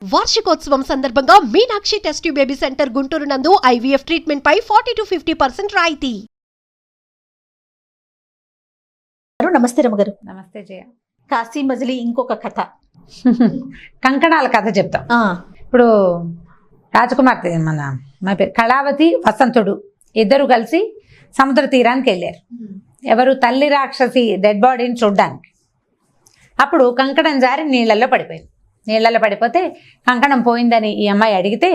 వార్షికోత్సవం సందర్భంగా Meenakshi test tube baby centre Guntur నందు IVF ట్రీట్మెంట్ పై 40 to 50% రాయితీ. నమస్తే రమగారు. నమస్తే జయ. కాశీ మజిలీ ఇంకొక కథ, కంకణాల కథ చెప్తాం. ఇప్పుడు రాజకుమార్తె మన పేరు కళావతి, వసంతుడు ఇద్దరు కలిసి సముద్ర తీరానికి వెళ్ళారు. ఎవరు? తల్లి రాక్షసి డెడ్ బాడీని చూడ్డానికి. అప్పుడు కంకణం జారి నీళ్ళల్లో పడిపోయింది. నీళ్ళల్లో పడిపోతే కంకణం పోయిందని ఈ అమ్మాయి అడిగితే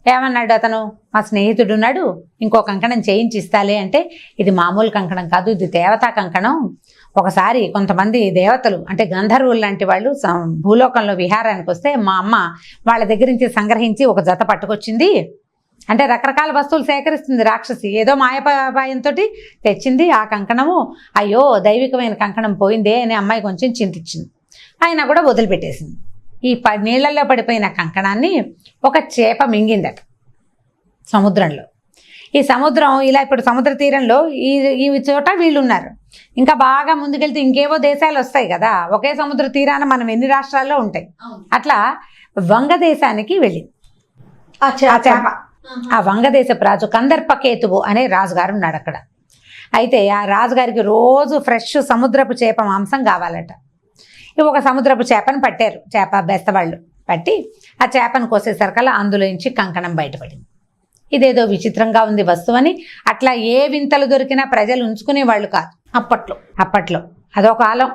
ఏమన్నాడు అతను? మా స్నేహితుడు ఉన్నాడు, ఇంకో కంకణం చేయించి ఇస్తాలే అంటే, ఇది మామూలు కంకణం కాదు, ఇది దేవతా కంకణం. ఒకసారి కొంతమంది దేవతలు అంటే గంధర్వులు లాంటి వాళ్ళు భూలోకంలో విహారానికి వస్తే మా అమ్మ వాళ్ళ దగ్గర నుంచి సంగ్రహించి ఒక జత పట్టుకొచ్చింది. అంటే రకరకాల వస్తువులు సేకరిస్తుంది రాక్షసి. ఏదో మాయపాయంతో తెచ్చింది ఆ కంకణము. అయ్యో దైవికమైన కంకణం పోయిందే అని అమ్మాయి కొంచెం చింతించింది. అయినా కూడా వదిలిపెట్టేసింది. ఈ నీళ్ళల్లో పడిపోయిన కంకణాన్ని ఒక చేప మింగిందట సముద్రంలో. ఈ సముద్రం ఇలా ఇప్పుడు సముద్ర తీరంలో ఈ చోట వీళ్ళు ఉన్నారు. ఇంకా బాగా ముందుకెళ్తే ఇంకేవో దేశాలు వస్తాయి కదా. ఒకే సముద్ర తీరాన మనం ఎన్ని రాష్ట్రాల్లో ఉంటాయి. అట్లా వంగదేశానికి వెళ్ళింది ఆ చేప. ఆ వంగదేశపు రాజు కందర్పకేతువు అనే రాజుగారు ఉన్నాడు అక్కడ. అయితే ఆ రాజుగారికి రోజు ఫ్రెష్ సముద్రపు చేప మాంసం కావాలట. ఒక సముద్రపు చేపను పట్టారు, చేప బెస్తవాళ్ళు పట్టి ఆ చేపను కోసేసరికల్లా అందులోంచి కంకణం బయటపడింది. ఇదేదో విచిత్రంగా ఉంది వస్తువు అని అట్లా ఏ వింతలు దొరికినా ప్రజలు ఉంచుకునేవాళ్ళు కాదు అప్పట్లో. అదొక కాలం.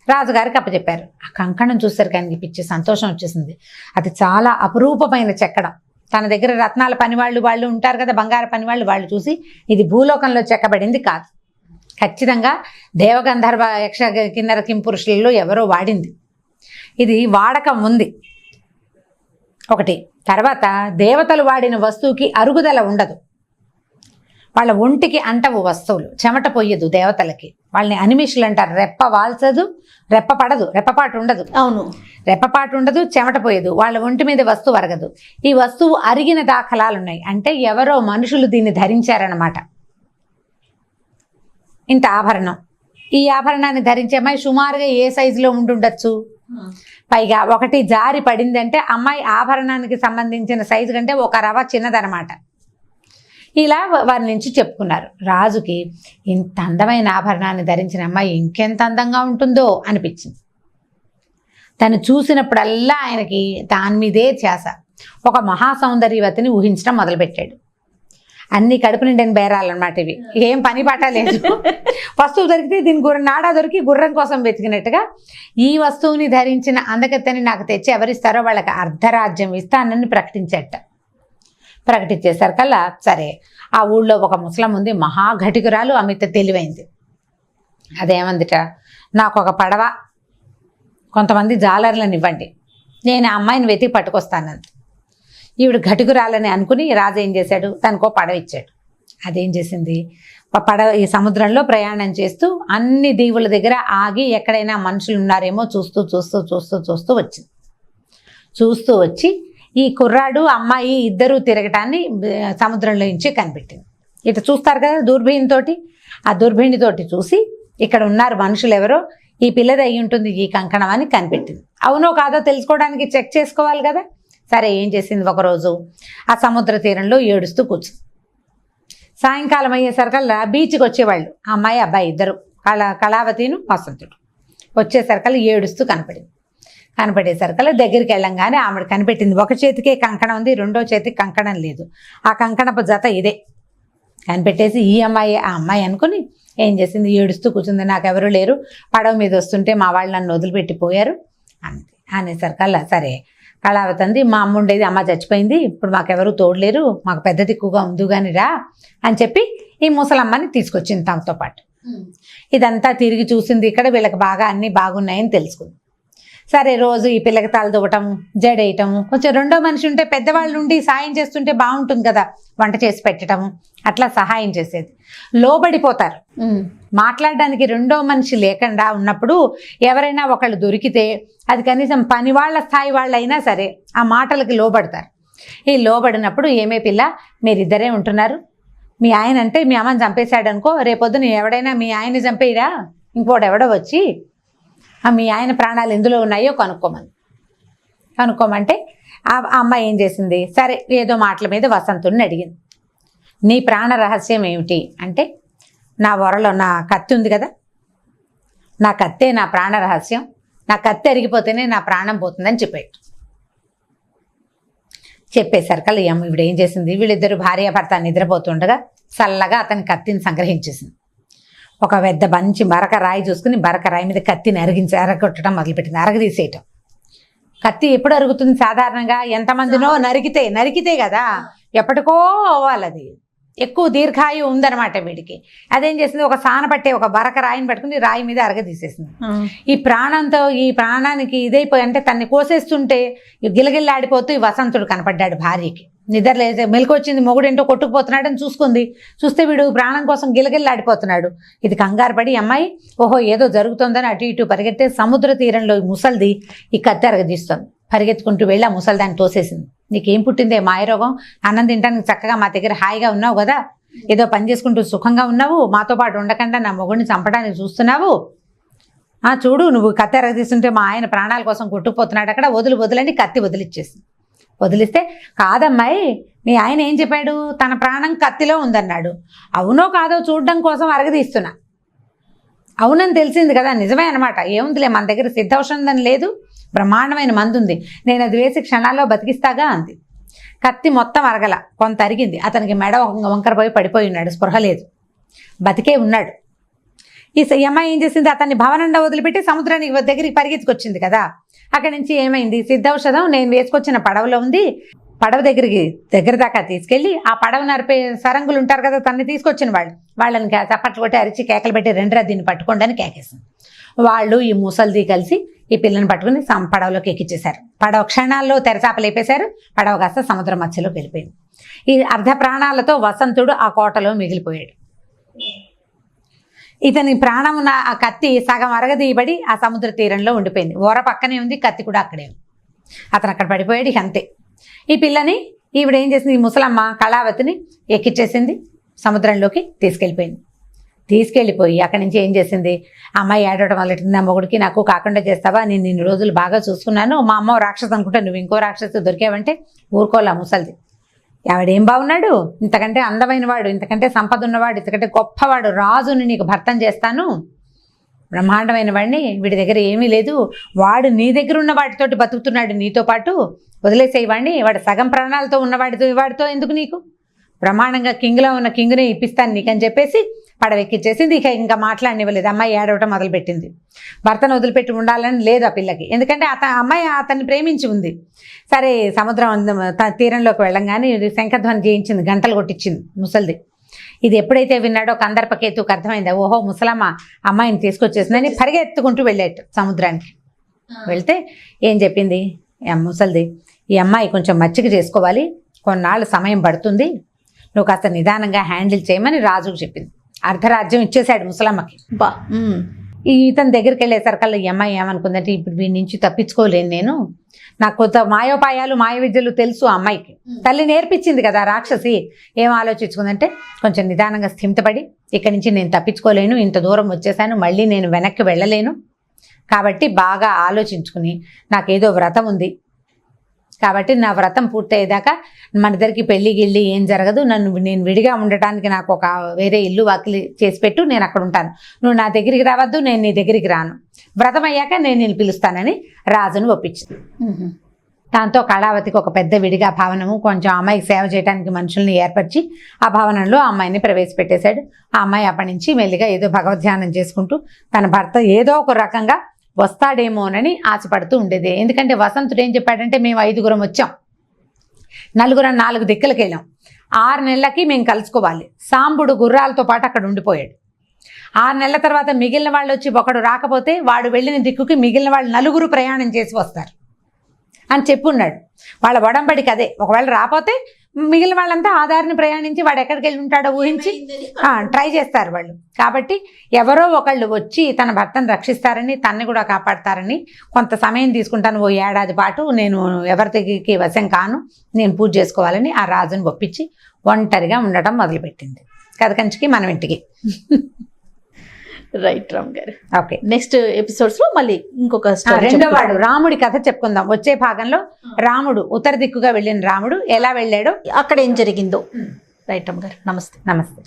రాజుగారికి అప్పచెప్పారు. ఆ కంకణం చూసరికి ఆయనకి పిచ్చి సంతోషం వచ్చేసింది. అది చాలా అపురూపమైన చెక్కడం. తన దగ్గర రత్నాల పనివాళ్ళు ఉంటారు కదా, బంగారు పనివాళ్ళు, వాళ్ళు చూసి ఇది భూలోకంలో చెక్కబడింది కాదు, ఖచ్చితంగా దేవగంధర్వ యక్ష కిన్నర కింపురుషులలో ఎవరో వాడింది. ఇది వాడకం ఉంది ఒకటి. తర్వాత దేవతలు వాడిన వస్తువుకి అరుగుదల ఉండదు. వాళ్ళ ఒంటికి అంటవు వస్తువులు, చెమట పొయ్యదు దేవతలకి. వాళ్ళని అనిమిషులు అంటారు. రెప్ప వాల్చదు, రెప్ప పడదు, రెప్పపాటు ఉండదు. అవును, రెప్పపాటు ఉండదు, చెమట పోయదు. వాళ్ళ ఒంటి మీద వస్తువు అరగదు. ఈ వస్తువు అరిగిన దాఖలాలు ఉన్నాయి. అంటే ఎవరో మనుషులు దీన్ని ధరించారన్నమాట. ఇంత ఆభరణం. ఈ ఆభరణాన్ని ధరించే అమ్మాయి సుమారుగా ఏ సైజులో ఉండుండొచ్చు? పైగా ఒకటి జారి పడింది అంటే అమ్మాయి ఆభరణానికి సంబంధించిన సైజు కంటే ఒక రవ చిన్నదనమాట. ఇలా వారి నుంచి చెప్పుకున్నారు. రాజుకి ఇంత అందమైన ఆభరణాన్ని ధరించిన అమ్మాయి ఇంకెంత అందంగా ఉంటుందో అనిపించింది. తను చూసినప్పుడల్లా ఆయనకి దాని మీదే ధ్యాస. ఒక మహాసౌందర్యవతిని ఊహించడం మొదలుపెట్టాడు. అన్ని కడుపు నిండిన బేరాలన్నమాట ఇవి. ఏం పని పాట లేదు. వస్తువు దొరికితే దీని నాడా దొరికి గుర్రం కోసం వెతికినట్టుగా ఈ వస్తువుని ధరించిన అందగత్తెని నాకు తెచ్చి ఎవరిస్తారో వాళ్ళకి అర్ధరాజ్యం ఇస్తానని ప్రకటించేసరికల్లా సరే, ఆ ఊళ్ళో ఒక ముసలం ఉంది, మహాఘటికురాలు, అమిత తెలివైంది. అదేమందిట, నాకు ఒక పడవ, కొంతమంది జాలర్లను ఇవ్వండి, నేను ఆ అమ్మాయిని వెతికి పట్టుకొస్తానంది. ఈవిడ ఘటికురాలని అనుకుని రాజు ఏం చేశాడు, తనకో పడవ ఇచ్చాడు. అదేం చేసింది, పడవ ఈ సముద్రంలో ప్రయాణం చేస్తూ అన్ని దీవుల దగ్గర ఆగి ఎక్కడైనా మనుషులు ఉన్నారేమో చూస్తూ వచ్చింది. చూస్తూ వచ్చి ఈ కుర్రాడు అమ్మాయి ఇద్దరూ తిరగటాన్ని సముద్రంలో నుంచి కనిపెట్టింది. ఇటు చూస్తారు కదా దూర్బిణితోటి, ఆ దూర్బిణితోటి చూసి ఇక్కడ ఉన్నారు మనుషులు ఎవరో, ఈ పిల్లది అయి ఉంటుంది ఈ కంకణం అని కనిపెట్టింది. అవునో కాదో తెలుసుకోవడానికి చెక్ చేసుకోవాలి కదా. సరే, ఏం చేసింది, ఒకరోజు ఆ సముద్ర తీరంలో ఏడుస్తూ కూర్చుంది. సాయంకాలం అయ్యేసరికల్లా బీచ్కి వచ్చేవాళ్ళు ఆ అమ్మాయి అబ్బాయి ఇద్దరు, కళావతిను వసంతుడు. వచ్చేసరికల్లా ఏడుస్తూ కనపడేసరికల్లా దగ్గరికి వెళ్ళంగానే ఆమె కనిపెట్టింది. ఒక చేతికే కంకణం ఉంది, రెండో చేతికి కంకణం లేదు. ఆ కంకణపు జత ఇదే కనిపెట్టేసి ఈ అమ్మాయి ఆ అమ్మాయి అనుకుని ఏం చేసింది, ఏడుస్తూ కూర్చుంది. నాకెవరూ లేరు, పడవ మీద వస్తుంటే మా వాళ్ళు నన్ను వదిలిపెట్టిపోయారు అనేసరికల్లా సరే, కళావతి అంది, మా అమ్మ ఉండేది, అమ్మ చచ్చిపోయింది, ఇప్పుడు మాకెవరూ తోడలేరు, మాకు పెద్ద దిక్కుగా ఉంది కానీ రా అని చెప్పి ఈ ముసలమ్మని తీసుకొచ్చింది తమతో పాటు. ఇదంతా తిరిగి చూసింది. ఇక్కడ వీళ్ళకి బాగా అన్నీ బాగున్నాయని తెలుసుకుంది. సరే, రోజు ఈ పిల్లకి తల దువ్వటం, జడేయటము, కొంచెం రెండో మనిషి ఉంటే పెద్దవాళ్ళు ఉండి సాయం చేస్తుంటే బాగుంటుంది కదా, వంట చేసి పెట్టడము, అట్లా సహాయం చేసేది. లోబడిపోతారు. మాట్లాడడానికి రెండో మనిషి లేకుండా ఉన్నప్పుడు ఎవరైనా ఒకళ్ళు దొరికితే అది కనీసం పని వాళ్ళ స్థాయి వాళ్ళైనా సరే ఆ మాటలకి లోబడతారు. ఈ లోబడినప్పుడు ఏమే పిల్ల, మీరిద్దరే ఉంటున్నారు, మీ ఆయన అంటే మీ అమ్మని చంపేశాడు అనుకో, రేపొద్దున ఎవడైనా మీ ఆయన్ని చంపేయరా, ఇంకోటి ఎవడో వచ్చి మీ ఆయన ప్రాణాలు ఎందులో ఉన్నాయో కనుక్కోమంటే ఆ అమ్మాయి ఏం చేసింది, సరే ఏదో మాటల మీద వసంతుడిని అడిగింది, నీ ప్రాణ రహస్యం ఏమిటి అంటే, నా వరలో నా కత్తి ఉంది కదా, నా కత్తే నా ప్రాణ రహస్యం, నా కత్తి అరిగిపోతేనే నా ప్రాణం పోతుందని చెప్పేసరికి ఈ అమ్మ ఇప్పుడు ఏం చేసింది, వీళ్ళిద్దరు భార్యాభర్త నిద్రపోతుండగా చల్లగా అతని కత్తిని సంగ్రహించేసింది. ఒక పెద్ద మంచి బరక రాయి చూసుకుని బరక రాయి మీద కత్తిని అరగొట్టడం మొదలుపెట్టింది, అరగదీసేయటం. కత్తి ఎప్పుడు అరుగుతుంది సాధారణంగా, ఎంతమందినో నరికితే కదా, ఎప్పటికో అవ్వాలి, అది ఎక్కువ దీర్ఘాయు ఉందన్నమాట వీడికి. అదేం చేసింది, ఒక సాన పట్టే ఒక బరక రాయిని పట్టుకుని రాయి మీద అరగదీసేసింది. ఈ ప్రాణానికి ఇదైపోయి, అంటే తన్ని కోసేస్తుంటే గిలగిల్లాడిపోతూ ఈ వసంతుడు కనపడ్డాడు భార్యకి. నిద్రలేసే మెలకు వచ్చింది, మొగుడేంటో కొట్టుకుపోతున్నాడని చూస్తే వీడు ప్రాణం కోసం గిలగిల్లాడిపోతున్నాడు. ఇది కంగారు పడి అమ్మాయి ఓహో ఏదో జరుగుతుందని అటు ఇటు పరిగెత్తే సముద్ర తీరంలో ముసల్ది ఈ కత్తి అరగదీస్తుంది. పరిగెత్తుకుంటూ వెళ్ళి ఆ ముసల్దాన్ని తోసేసింది. నీకేం పుట్టిందే మాయరోగం, అన్నం తింటానికి చక్కగా మా దగ్గర హాయిగా ఉన్నావు కదా, ఏదో పని చేసుకుంటూ సుఖంగా ఉన్నావు, మాతో పాటు ఉండకుండా నా మొగుడిని చంపడానికి చూస్తున్నావు, చూడు నువ్వు కత్తి అరగదీస్తుంటే మా ఆయన ప్రాణాల కోసం కొట్టుకుపోతున్నాడు, అక్కడ వదులని కత్తి వదిలిస్తే కాదమ్మాయి నీ ఆయన ఏం చెప్పాడు, తన ప్రాణం కత్తిలో ఉందన్నాడు. అవునో కాదో చూడడం కోసం అరగదీస్తున్నా. అవునని తెలిసింది కదా, నిజమే అనమాట. ఏముందిలే, మన దగ్గర సిద్ధౌషధం లేదు, బ్రహ్మాండమైన మందు ఉంది, నేను అది వేసి క్షణాల్లో బతికిస్తాగా అంది. కత్తి మొత్తం అరగల, కొంత అరిగింది. అతనికి మెడ వంకరపోయి పడిపోయి ఉన్నాడు, స్పృహ లేదు, బతికే ఉన్నాడు. ఈ అమ్మాయి ఏం చేసింది, అతన్ని భవనంలో వదిలిపెట్టి సముద్రానికి దగ్గరికి పరిగెత్తుకొచ్చింది కదా. అక్కడి నుంచి ఏమైంది, సిద్ధౌషధం నేను వేసుకొచ్చిన పడవలో ఉంది, పడవ దగ్గర దాకా తీసుకెళ్ళి ఆ పడవ నరిపే సరంగులు ఉంటారు కదా, తన్ని తీసుకొచ్చిన వాళ్ళని చప్పట్లు కొట్టి అరిచి కేకలు పెట్టి రెండురా దీన్ని పట్టుకోండి అని కేకేసింది. వాళ్ళు ఈ ముసల్ది కలిసి ఈ పిల్లని పట్టుకుని పడవలోకి ఎక్కించేశారు. పడవ క్షణాల్లో తెరచాప లేపేశారు. పడవ కాస్త సముద్ర మధ్యలోకి వెళ్ళిపోయింది. ఈ అర్ధ ప్రాణాలతో వసంతుడు ఆ కోటలో మిగిలిపోయాడు. ఇతని ప్రాణం ఉన్న ఆ కత్తి సగం అరగదీయబడి ఆ సముద్ర తీరంలో ఉండిపోయింది. ఓర పక్కనే ఉంది, కత్తి కూడా అక్కడే ఉంది. అతను అక్కడ పడిపోయాడు. అంతే. ఈ పిల్లని ఈవిడ ఏం చేసింది, ఈ ముసలమ్మ కళావతిని ఎక్కిచ్చేసింది, సముద్రంలోకి తీసుకెళ్ళిపోయి అక్కడి నుంచి ఏం చేసింది, అమ్మాయి ఏడవడం మొదలెట్టింది. నా మొగుడికి నాకు కాకుండా చేస్తావా, నేను ఇన్ని రోజులు బాగా చూసుకున్నాను, మా అమ్మ రాక్షసు అనుకుంటా, నువ్వు ఇంకో రాక్షసు దొరికావంటే ఊరుకోలే ముసలిది. ఆవిడేం బాగున్నాడు, ఇంతకంటే అందమైన వాడు, ఇంతకంటే సంపద ఉన్నవాడు, ఇంతకంటే గొప్పవాడు, రాజుని నీకు భర్తం చేస్తాను, బ్రహ్మాండమైన వాడిని, వీడి దగ్గర ఏమీ లేదు, వాడు నీ దగ్గర ఉన్న వాటితోటి బతుకుతున్నాడు, నీతో పాటు వదిలేసేవాడిని, వాడు సగం ప్రాణాలతో వాడితో ఎందుకు నీకు, బ్రహ్మాండంగా కింగ్లో ఉన్న కింగ్నే ఇప్పిస్తాను నీకని చెప్పేసి పడవెక్కిచ్చేసింది. ఇంకా మాట్లాడనివ్వలేదు. అమ్మాయి ఏడవటం మొదలుపెట్టింది. భర్తను వదిలిపెట్టి ఉండాలని లేదు ఆ పిల్లకి, ఎందుకంటే అమ్మాయి అతన్ని ప్రేమించి ఉంది. సరే సముద్రం తీరంలోకి వెళ్ళంగానే శంఖధ్వని చేయించింది, గంటలు కొట్టించింది ముసలిది. ఇది ఎప్పుడైతే విన్నాడో కందర్పకేతుకు అర్థమైంది, ఓహో ముసలమ్మ అమ్మాయిని తీసుకొచ్చేసిందని పరిగెత్తుకుంటూ వెళ్ళేట సముద్రానికి. వెళ్తే ఏం చెప్పింది ముసలిది, ఈ అమ్మాయి కొంచెం మచ్చిక చేసుకోవాలి, కొన్నాళ్ళు సమయం పడుతుంది, నువ్వు కాస్త నిదానంగా హ్యాండిల్ చేయమని రాజుకు చెప్పింది. అర్ధరాజ్యం ఇచ్చేశాడు ముసలమ్మకి. ఇతని దగ్గరికి వెళ్ళేసరికల్లా ఈ అమ్మాయి ఏమనుకుందంటే, ఇప్పుడు వీడి నుంచి తప్పించుకోలేను నేను, నాకు కొంత మాయోపాయాలు మాయ విద్యలు తెలుసు అమ్మాయికి, తల్లి నేర్పించింది కదా రాక్షసి. ఏం ఆలోచించుకుందంటే, కొంచెం నిదానంగా స్థిమితపడి, ఇక్కడి నుంచి నేను తప్పించుకోలేను, ఇంత దూరం వచ్చేసాను, మళ్ళీ నేను వెనక్కి వెళ్ళలేను, కాబట్టి బాగా ఆలోచించుకుని నాకేదో వ్రతం ఉంది, కాబట్టి నా వ్రతం పూర్తయ్యేదాకా మన ఇద్దరికి పెళ్లి గిళ్ళి ఏం జరగదు, నేను విడిగా ఉండటానికి నాకు ఒక వేరే ఇల్లు వాకిలి చేసి పెట్టు, నేను అక్కడ ఉంటాను, నువ్వు నా దగ్గరికి రావద్దు, నేను నీ దగ్గరికి రాను, వ్రతం అయ్యాక నేను పిలుస్తానని రాజును ఒప్పించింది. దాంతో కళావతికి ఒక పెద్ద విడిగా భవనము, కొంచెం అమ్మాయికి సేవ చేయడానికి మనుషుల్ని ఏర్పరిచి ఆ భవనంలో ఆ అమ్మాయిని ప్రవేశపెట్టేశాడు. ఆ అమ్మాయి అప్పటి నుంచి మెల్లిగా ఏదో భగవద్ధ్యానం చేసుకుంటూ తన భర్త ఏదో ఒక రకంగా వస్తాడేమోనని ఆశపడుతూ ఉండేది. ఎందుకంటే వసంతుడు ఏం చెప్పాడంటే, మేము 5గురం వచ్చాం, 4 దిక్కులకు వెళ్ళాం, 6 నెలలకి మేము కలుసుకోవాలి. సాంబుడు గుర్రాలతో పాటు అక్కడ ఉండిపోయాడు. 6 నెలల తర్వాత మిగిలిన వాళ్ళు వచ్చి ఒకడు రాకపోతే వాడు వెళ్ళిన దిక్కుకి మిగిలిన వాళ్ళు 4 ప్రయాణం చేసి వస్తారు అని చెప్పున్నాడు. వాళ్ళ ఒడంబడికి అదే, ఒకవేళ రాకపోతే మిగిలిన వాళ్ళంతా ఆధారిని ప్రయాణించి వాడు ఎక్కడికి వెళ్ళి ఉంటాడో ఊహించి ట్రై చేస్తారు వాళ్ళు. కాబట్టి ఎవరో ఒకళ్ళు వచ్చి తన భర్తను రక్షిస్తారని, తన్ని కూడా కాపాడతారని, కొంత సమయం తీసుకుంటాను, 1 ఏడాది పాటు నేను ఎవరికి వశం కాను, నేను పూజ చేసుకోవాలని ఆ రాజుని ఒప్పించి ఒంటరిగా ఉండటం మొదలుపెట్టింది. కథ కంచికి మనం ఇంటికి. రైట్ రామ్ గారు. ఓకే, నెక్స్ట్ ఎపిసోడ్స్ లో మళ్ళీ ఇంకొక రెండో వాడు రాముడి కథ చెప్పుకుందాం. వచ్చే భాగంలో రాముడు ఉత్తర దిక్కుగా వెళ్ళిన రాముడు ఎలా వెళ్ళాడో అక్కడ ఏం జరిగిందో. రైట్ రామ్ గారు, నమస్తే. నమస్తే.